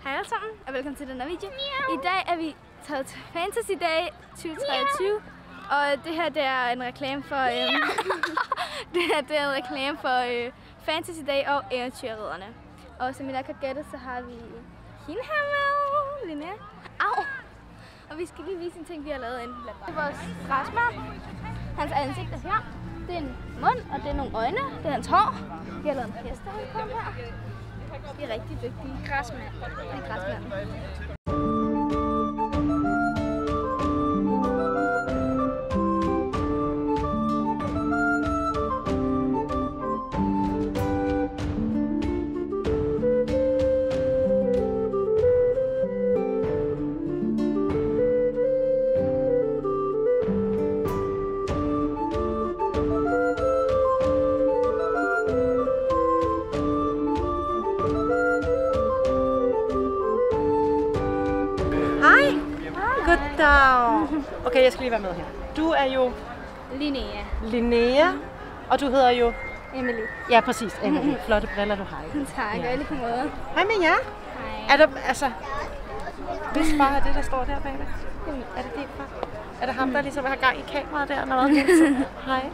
Hej alle sammen, og velkommen til den her video. I dag er vi taget til Fantasy Day 2023, og det her det er en reklame for Fantasy Day og Eventyrridderne. Og som I nok har gættet, så har vi hende her med, Linnea. Au! Og vi skal lige vise en ting, vi har lavet inden. Det er vores græsmand. Hans ansigt er her. Det er en mund, og det er nogle øjne. Det er hans hår. Vi har lavet en hesteholdkom her. De er rigtig dygtige. Græsmand. Det er græsmanden. Goddag. Okay, jeg skal lige være med her. Du er jo Linnea, og du hedder jo Emily. Ja, præcis. Emily. Flotte briller, du har. Tak, og lige på måde. Hej med jer. Hej. Er der, altså, hvis far er det, der står der bagved? Er det din far? Er det ham, der ligesom har gang i kameraet der? Hej.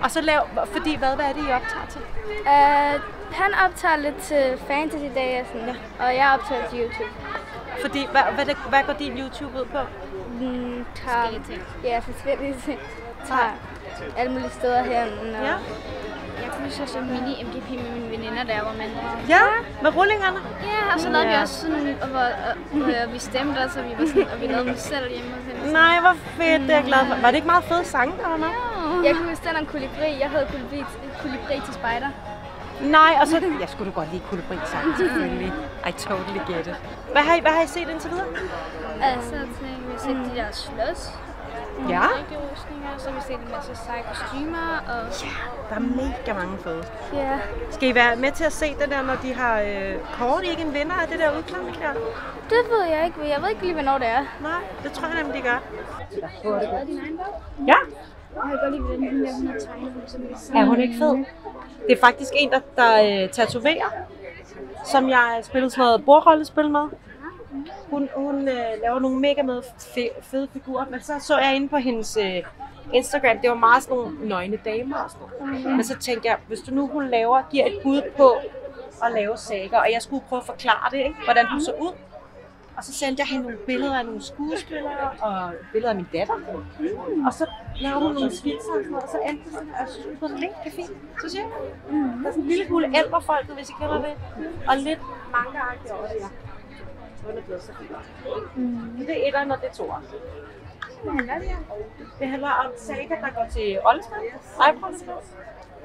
Og så fordi hvad er det, I optager til? Han optager lidt til Fantasy Day og sådan, og jeg optager til YouTube. Fordi, hvad går din YouTube ud på? Forskellige ting. Ja, forskellige ting. Tager alle mulige steder herinde. Ja. Jeg kunne så sådan mini-MGP med mine veninder, der var mindre. Ja, med rullingerne? Ja, og så lavede vi også sådan, hvor vi stemte også, og vi lavede dem selv hjemme. Nej, hvor fedt, det er jeg glad for. Var det ikke meget fede sange, der var med? Jeg kunne huske den om kolibri. Jeg havde kolibri til spejder. Nej, og så... Jeg skulle da godt lide kolibri-sang, selvfølgelig. I totally get it. Hvad har I set indtil videre? Altså, vi har set de der slås. Ja. Rigtig rustninger, så har vi set en masse seje kostymer, og... Ja, der er mega mange fede. Ja. Skal I være med til at se det der, når de har kåret ikke en vinder af det der udklædning der? Det ved jeg ikke. Jeg ved ikke lige, hvornår det er. Nej, det tror jeg nemlig, de gør. Har du lavet din egen bog? Ja. Jeg kan godt lide, hvordan hun har tegnet. Er hun ikke fed? Det er faktisk en, der tatoverer, som jeg spillede sådan noget bordrollespil med. Hun laver nogle mega med fede figurer, men så jeg inde på hendes Instagram, det var meget sådan nogle nøgne damer og sådan noget. Men så tænkte jeg, hvis hun giver et bud på at lave sager, og jeg skulle prøve at forklare det, ikke? Hvordan hun så ud. Og så sendte jeg hende nogle billeder af nogle skuespillere og billeder af min datter. Og så lavede hun nogle svitser og sådan noget, og så endte det sådan, at jeg synes, det var rigtig fint, synes jeg. Der er sådan en lille gule elverfolket, hvis I kender det. Og lidt manga-agtigt over det, ja. Det er blevet så fint. Det er etteren, og det er toeren. Hvad handler det her? Det handler om Saga, der går til Oldested,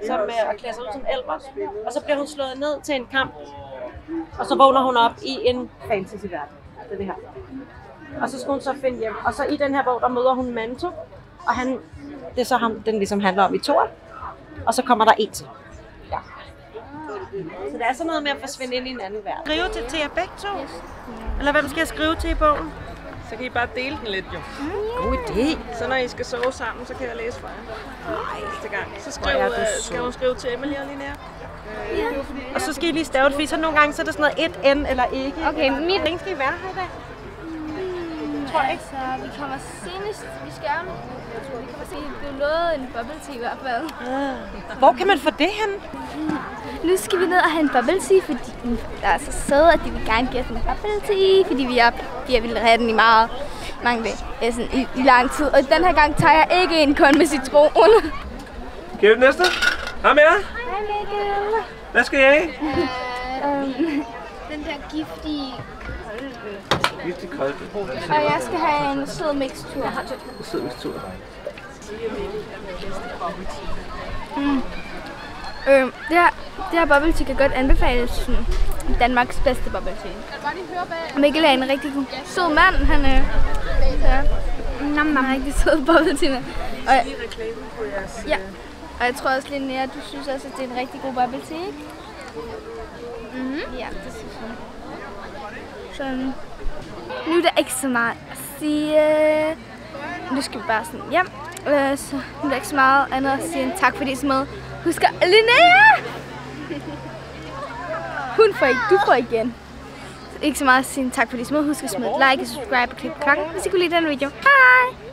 som at klæde sig ud som elver. Og så bliver hun slået ned til en kamp. Og så vågner hun op i en fantasy-verden. Det her. Og så skal hun så finde hjem. Og så i den her bog, der møder hun Manto. Og det er så ham, den ligesom handler om i toren. Og så kommer der en til. Ja. Så det er sådan noget med at forsvinde ind i en anden verden. Skrive til jer begge to? Eller hvem skal jeg skrive til i bogen? Så kan I bare dele den lidt, jo. God idé. Så når I skal sove sammen, så kan jeg læse for jer. Næste gang. Så skal hun skrive til Emily og Linnea. Ja. Og så skal I lige stave det, fordi så nogle gange så er det sådan noget et N eller ikke. Okay, Hvor længe skal I være her i dag? Tror jeg ikke. Så vi kommer senest, vi skal se, det er lovet en bubble tea i hvert fald. Hvor kan man få det hen? Nu skal vi ned og have en bubble tea, fordi der er så søde, at de vil gerne give os en bubble tea, fordi vi vil have den i mange dage, sådan i lang tid. Og den her gang tager jeg ikke en kun med citron. Kan vi næste? Hej med jer. Hej Mikkel. Hvad skal jeg have? Den der giftige kolbe. Giftig kolbe. Og jeg skal have en sød mixtur. En sød mixtur. Det her bubble tea kan godt anbefales som Danmarks bedste bubble tea. Mikkel er en rigtig god, sød mand. Han er en rigtig sød bubble tea. Og jeg tror også, Linnea, du synes også, at det er en rigtig god bubble tea, ikke? Ja, det synes jeg. Så nu er der ikke så meget at sige. Nu skal vi bare sådan hjem. Så nu er der ikke så meget andet at sige. Tak fordi I så med. Husk Linnea! Hun får ikke, du får igen. ikke så meget at sige tak for de små. Husk at smide et like, subscribe og klikke på klokken, hvis I kunne lide den video. Hej!